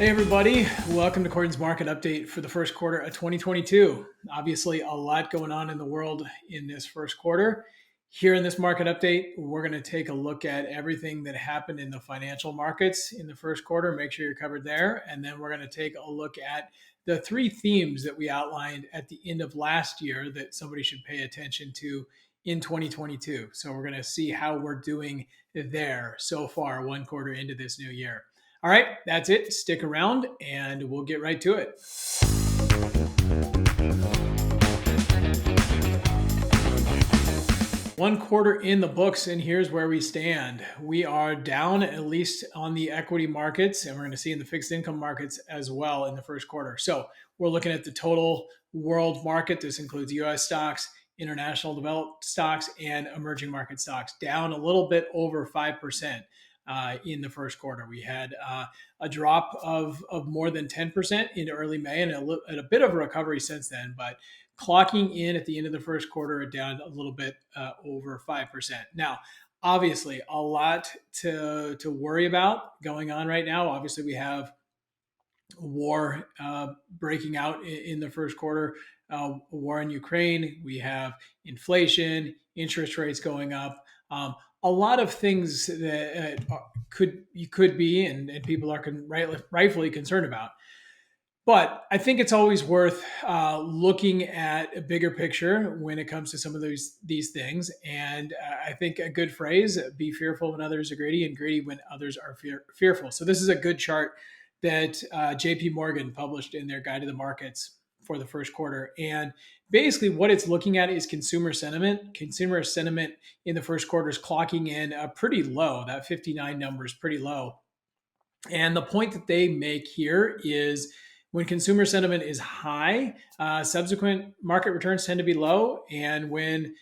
Hey everybody, welcome to Cordant's market update for the first quarter of 2022. Obviously, a lot going on in the world in this first quarter. Here in this market update, we're going to take a look at everything that happened in the financial markets in the first quarter, make sure you're covered there. And then we're going to take a look at the three themes that we outlined at the end of last year that somebody should pay attention to in 2022. So we're going to see how we're doing there so far, one quarter into this new year. All right, that's it. Stick around and we'll get right to it. One quarter in the books, and here's where we stand. We are down, at least on the equity markets, and we're going to see in the fixed income markets as well in the first quarter. So we're looking at the total world market. This includes US stocks, international developed stocks, and emerging market stocks, down a little bit over 5%. In the first quarter, we had a drop of more than 10% in early May and a bit of a recovery since then, but clocking in at the end of the first quarter down a little bit over 5%. Now, obviously, a lot to worry about going on right now. Obviously, we have war breaking out in the first quarter, war in Ukraine. We have inflation, interest rates going up. A lot of things that could be and people are rightfully concerned about. But I think it's always worth looking at a bigger picture when it comes to some of these things. And I think a good phrase: "Be fearful when others are greedy, and greedy when others are fearful." So this is a good chart that J.P. Morgan published in their Guide to the Markets for the first quarter. And basically what it's looking at is consumer sentiment. Consumer sentiment in the first quarter is clocking in pretty low. That 59 number is pretty low. And the point that they make here is when consumer sentiment is high, subsequent market returns tend to be low. And when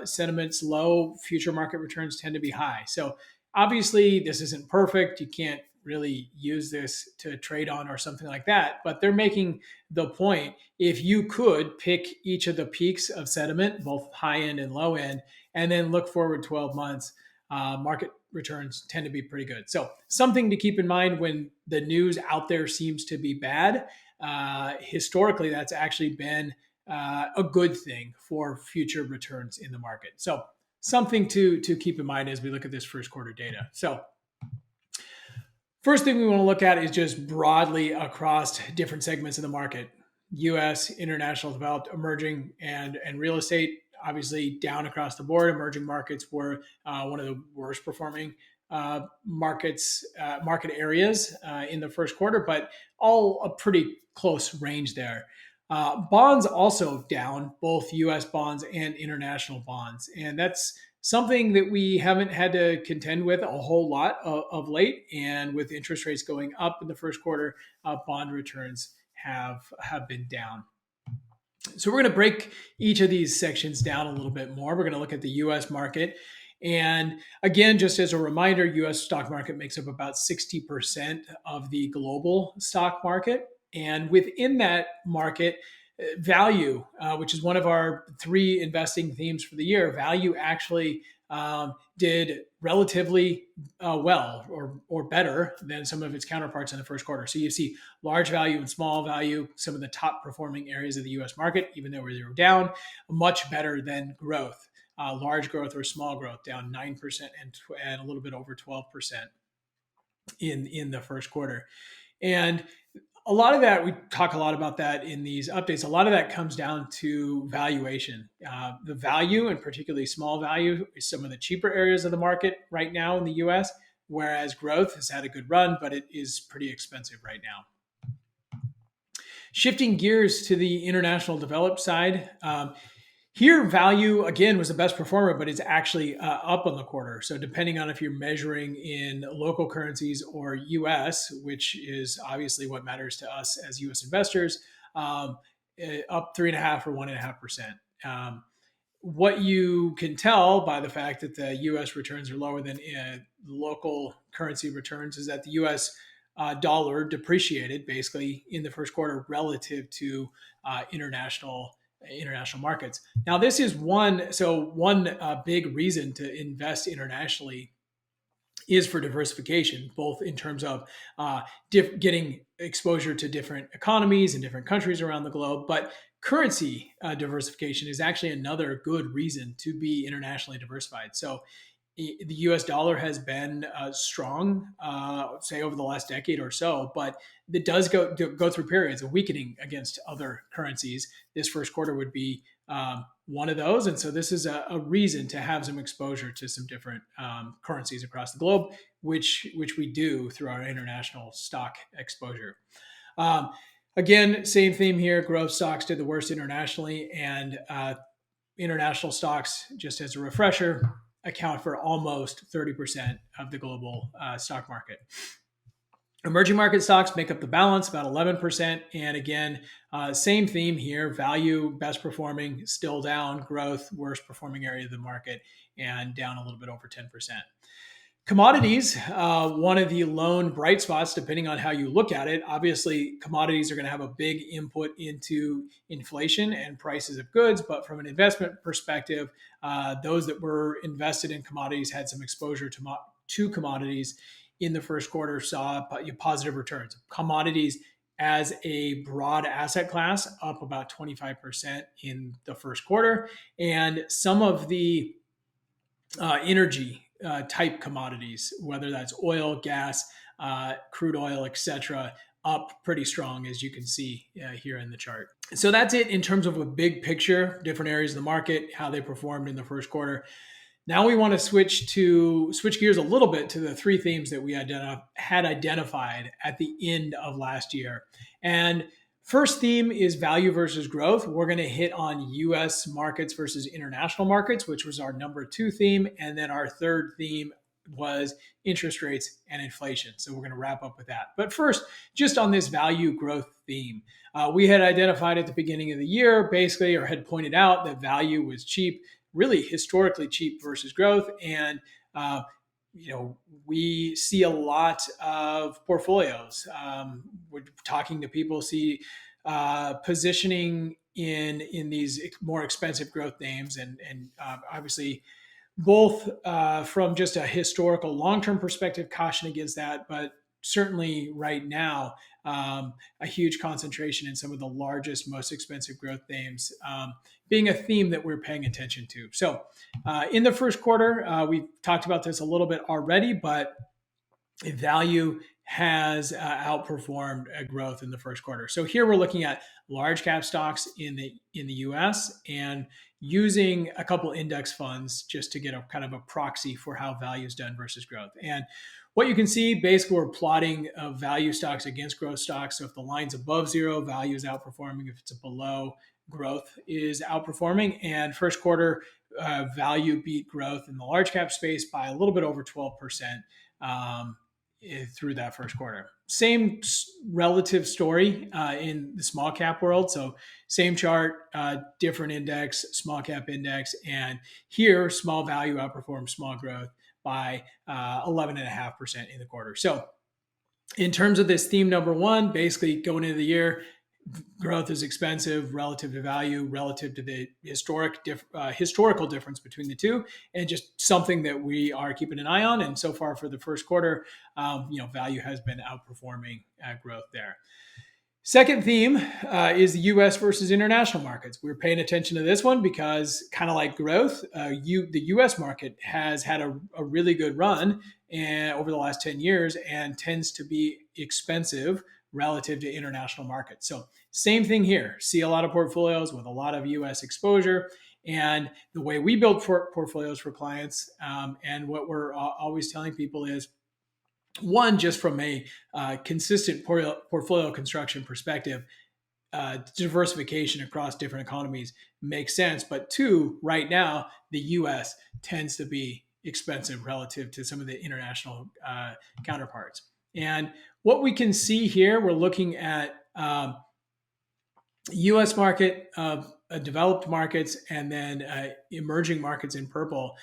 sentiment's low, future market returns tend to be high. So obviously this isn't perfect. You can't really use this to trade on or something like that. But they're making the point, if you could pick each of the peaks of sentiment, both high end and low end, and then look forward 12 months, market returns tend to be pretty good. So something to keep in mind when the news out there seems to be bad. Historically, that's actually been a good thing for future returns in the market. So something to keep in mind as we look at this first quarter data. So first thing we want to look at is just broadly across different segments of the market: US, international, developed, emerging, and real estate. Obviously down across the board. Emerging markets were one of the worst performing market areas in the first quarter, but all a pretty close range there. Bonds also down, both US bonds and international bonds. And that's something that we haven't had to contend with a whole lot of late. And with interest rates going up in the first quarter, bond returns have been down. So we're going to break each of these sections down a little bit more. We're going to look at the US market. And again, just as a reminder, US stock market makes up about 60% of the global stock market. And within that market, value, which is one of our three investing themes for the year, value actually did relatively well or better than some of its counterparts in the first quarter. So you see large value and small value, some of the top performing areas of the US market, even though they were down, much better than growth. Large growth or small growth down 9% and a little bit over 12% in the first quarter. And a lot of that, we talk a lot about that in these updates. A lot of that comes down to valuation. The value, and particularly small value, is some of the cheaper areas of the market right now in the US, whereas growth has had a good run, but it is pretty expensive right now. Shifting gears to the international developed side, here, value, again, was the best performer, but it's actually up on the quarter. So depending on if you're measuring in local currencies or US, which is obviously what matters to us as US investors, up 3.5 or 1.5%. What you can tell by the fact that the US returns are lower than local currency returns is that the US dollar depreciated basically in the first quarter relative to international markets. Now, this is one big reason to invest internationally is for diversification, both in terms of getting exposure to different economies and different countries around the globe. But currency diversification is actually another good reason to be internationally diversified. So the US dollar has been strong, say over the last decade or so, but it does go through periods of weakening against other currencies. This first quarter would be one of those. And so this is a reason to have some exposure to some different currencies across the globe, which we do through our international stock exposure. Um, Again, same theme here. Growth stocks did the worst internationally, and international stocks, just as a refresher, account for almost 30% of the global stock market. Emerging market stocks make up the balance, about 11%. And again, same theme here: value, best performing, still down; growth, worst performing area of the market, and down a little bit over 10%. Commodities, one of the lone bright spots, depending on how you look at it. Obviously, commodities are going to have a big input into inflation and prices of goods. But from an investment perspective, those that were invested in commodities had some exposure to commodities in the first quarter, saw positive returns. Commodities as a broad asset class up about 25% in the first quarter. And some of the energy type commodities, whether that's oil, gas, crude oil, etc., up pretty strong, as you can see here in the chart. So that's it in terms of a big picture, different areas of the market, how they performed in the first quarter. Now we want to switch gears a little bit to the three themes that we had identified at the end of last year. And first theme is value versus growth. We're going to hit on US markets versus international markets, which was our number 2 theme. And then our third theme was interest rates and inflation. So we're going to wrap up with that. But first, just on this value growth theme, we had identified at the beginning of the year, basically, or had pointed out that value was cheap, really historically cheap versus growth. And we see a lot of portfolios. We're talking to people, see positioning in these more expensive growth names, and obviously both from just a historical long-term perspective, caution against that, but certainly right now, a huge concentration in some of the largest, most expensive growth names, being a theme that we're paying attention to. So in the first quarter, we talked about this a little bit already, but value has outperformed growth in the first quarter. So here we're looking at large cap stocks in the US and using a couple index funds just to get a kind of a proxy for how value is done versus growth. And what you can see, basically, we're plotting value stocks against growth stocks. So if the line's above zero, value is outperforming. If it's below, growth is outperforming. And first quarter, value beat growth in the large cap space by a little bit over 12%. Through that first quarter. Same relative story in the small cap world. So same chart, different index, small cap index. And here, small value outperforms small growth by 11.5% in the quarter. So in terms of this theme number 1, basically going into the year, growth is expensive relative to value, relative to the historical difference between the two, and just something that we are keeping an eye on. And so far for the first quarter, value has been outperforming growth there. Second theme is the U.S. versus international markets. We're paying attention to this one because, kind of like growth, the U.S. market has had a really good run over the last 10 years and tends to be expensive relative to international markets. So same thing here. See a lot of portfolios with a lot of U.S. exposure. And the way we build portfolios for clients, and what we're always telling people is, one, just from a consistent portfolio construction perspective, diversification across different economies makes sense. But two, right now, the U.S. tends to be expensive relative to some of the international counterparts. And what we can see here, we're looking at U.S. market, developed markets, and then emerging markets in purple.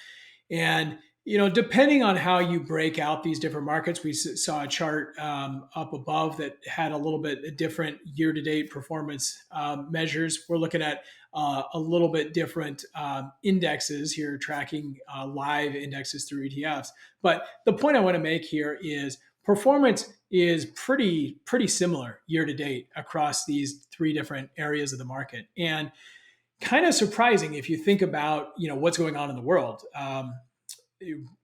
And Depending on how you break out these different markets, we saw a chart up above that had a little bit different year-to-date performance measures. We're looking at a little bit different indexes here, tracking live indexes through ETFs. But the point I want to make here is performance is pretty similar year to date across these three different areas of the market, and kind of surprising if you think about what's going on in the world.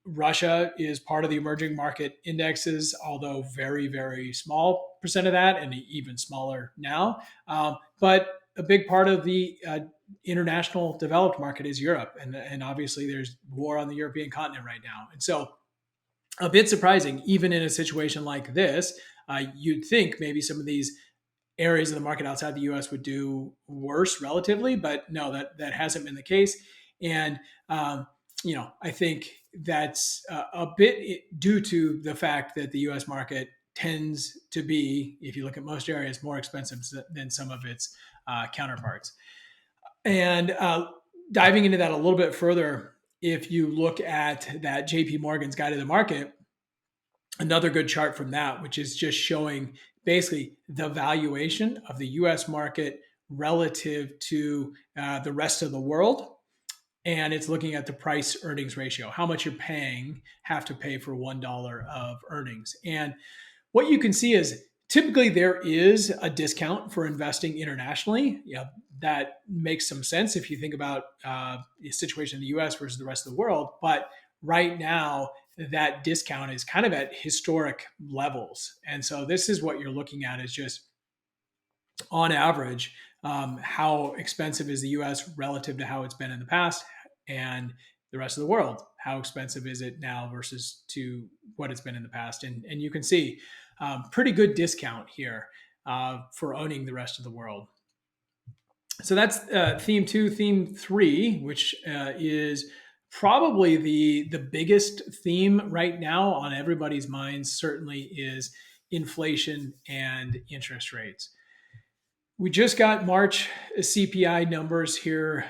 Russia is part of the emerging market indexes, although very small percent of that, and even smaller now. But a big part of the international developed market is Europe, and obviously there's war on the European continent right now, and so a bit surprising, even in a situation like this. You'd think maybe some of these areas of the market outside the U.S. would do worse relatively, but no, that hasn't been the case. And I think that's a bit due to the fact that the U.S. market tends to be, if you look at most areas, more expensive than some of its counterparts. And diving into that a little bit further, if you look at that J.P. Morgan's Guide to the Market, another good chart from that, which is just showing basically the valuation of the US market relative to the rest of the world. And it's looking at the price earnings ratio, how much you're have to pay for $1 of earnings. And what you can see is typically there is a discount for investing internationally. Yeah, that makes some sense if you think about the situation in the US versus the rest of the world. But right now, that discount is kind of at historic levels. And so this is what you're looking at, is just on average, how expensive is the US relative to how it's been in the past, and the rest of the world, how expensive is it now versus to what it's been in the past. And you can see pretty good discount here for owning the rest of the world. So that's theme two. Theme three, which is probably the biggest theme right now on everybody's minds, certainly, is inflation and interest rates. We just got March CPI numbers here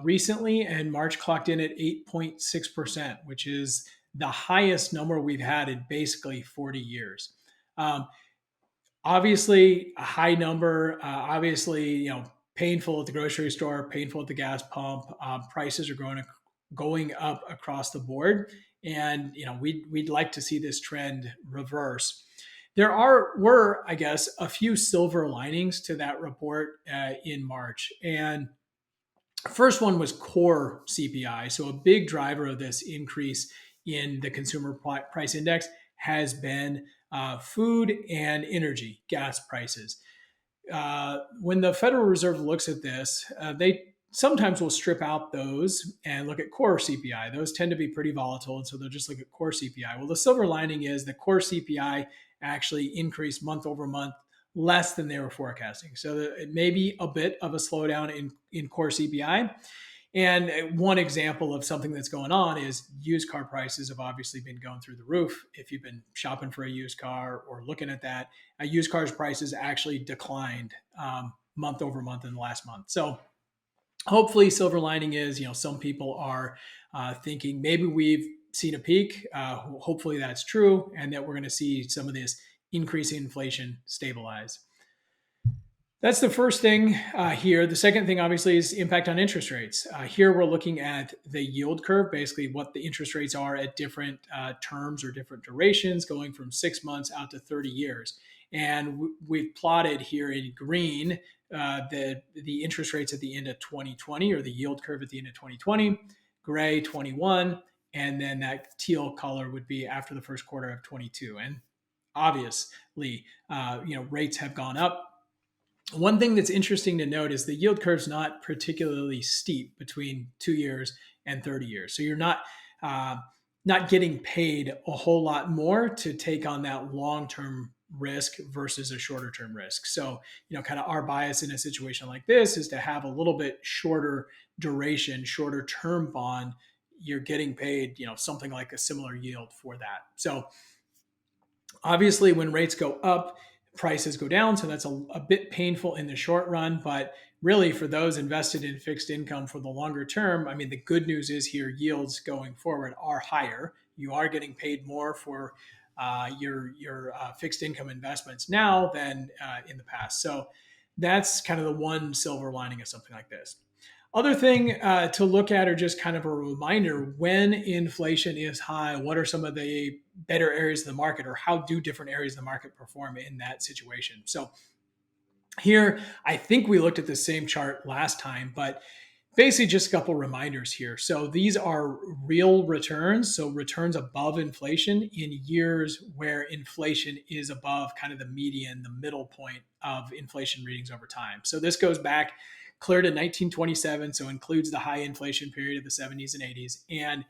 recently, and March clocked in at 8.6%, which is the highest number we've had in basically 40 years. Obviously, a high number. Obviously, painful at the grocery store, painful at the gas pump. Prices are going up across the board, and we'd like to see this trend reverse. There were, I guess, a few silver linings to that report in March, and first one was core CPI. So a big driver of this increase in the consumer price index has been food and energy, gas prices. When the Federal Reserve looks at this, they sometimes will strip out those and look at core CPI. Those tend to be pretty volatile, and so they'll just look at core CPI. Well, the silver lining is the core CPI actually increased month over month less than they were forecasting. So it may be a bit of a slowdown in core CPI. And one example of something that's going on is used car prices have obviously been going through the roof. If you've been shopping for a used car or looking at that, used cars prices actually declined month over month in the last month. So hopefully, silver lining is, some people are thinking maybe we've seen a peak. Hopefully that's true, and that we're going to see some of this increasing inflation stabilize. That's the first thing here. The second thing, obviously, is impact on interest rates. Here we're looking at the yield curve, basically what the interest rates are at different terms or different durations, going from 6 months out to 30 years. And we've plotted here in green the interest rates at the end of 2020, or the yield curve at the end of 2020, gray 21, and then that teal color would be after the first quarter of 22. And obviously, rates have gone up. One thing that's interesting to note is the yield curve is not particularly steep between 2 years and 30 years. So you're not getting paid a whole lot more to take on that long-term risk versus a shorter-term risk. So, kind of our bias in a situation like this is to have a little bit shorter duration, shorter term bond. You're getting paid, something like a similar yield for that. So obviously when rates go up, prices go down. So that's a bit painful in the short run. But really, for those invested in fixed income for the longer term, I mean, the good news is here yields going forward are higher. You are getting paid more for your fixed income investments now than in the past. So that's kind of the one silver lining of something like this. Other thing to look at, or just kind of a reminder, when inflation is high, what are some of the better areas of the market, or how do different areas of the market perform in that situation? So here, I think we looked at the same chart last time, but basically just a couple reminders here. So these are real returns, so returns above inflation in years where inflation is above kind of the median, the middle point of inflation readings over time. So this goes back clear to 1927, so includes the high inflation period of the 70s and 80s. And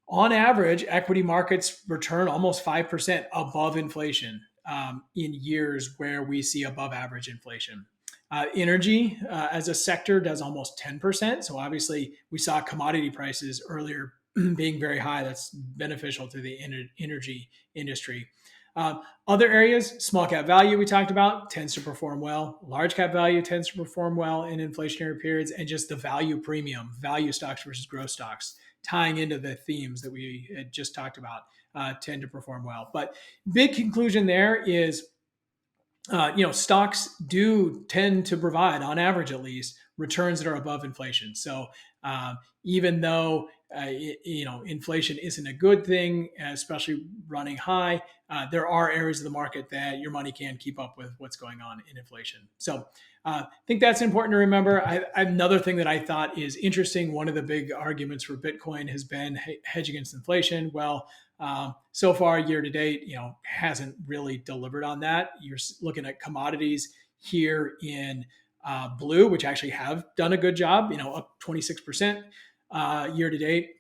on average, equity markets return almost 5% above inflation in years where we see above average inflation. Energy as a sector does almost 10%. So obviously, we saw commodity prices earlier being very high. That's beneficial to the energy industry. Other areas, small cap value we talked about tends to perform well. Large cap value tends to perform well in inflationary periods, and just the value premium, value stocks versus growth stocks, tying into the themes that we had just talked about, tend to perform well. But big conclusion there is stocks do tend to provide, on average at least, returns that are above inflation. So even though inflation isn't a good thing, especially running high, there are areas of the market that your money can keep up with what's going on in inflation. So I think that's important to remember. Another thing that I thought is interesting, one of the big arguments for Bitcoin has been hedge against inflation. Well, so far, year to date, hasn't really delivered on that. You're looking at commodities here in blue, which actually have done a good job, up 26% year to date.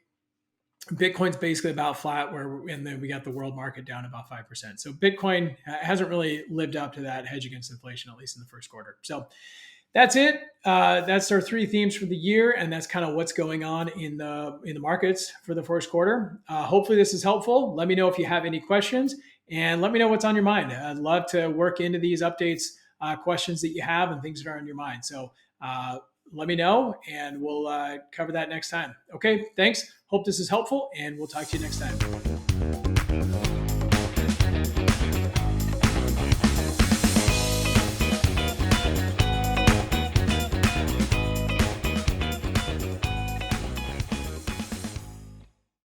Bitcoin's basically about flat, and then we got the world market down about 5%. So Bitcoin hasn't really lived up to that hedge against inflation, at least in the first quarter. So that's it. That's our three themes for the year, and that's kind of what's going on in the markets for the first quarter. Hopefully, this is helpful. Let me know if you have any questions, and let me know what's on your mind. I'd love to work into these updates, questions that you have, and things that are on your mind. So let me know, and we'll cover that next time. Okay, thanks. Hope this is helpful, and we'll talk to you next time.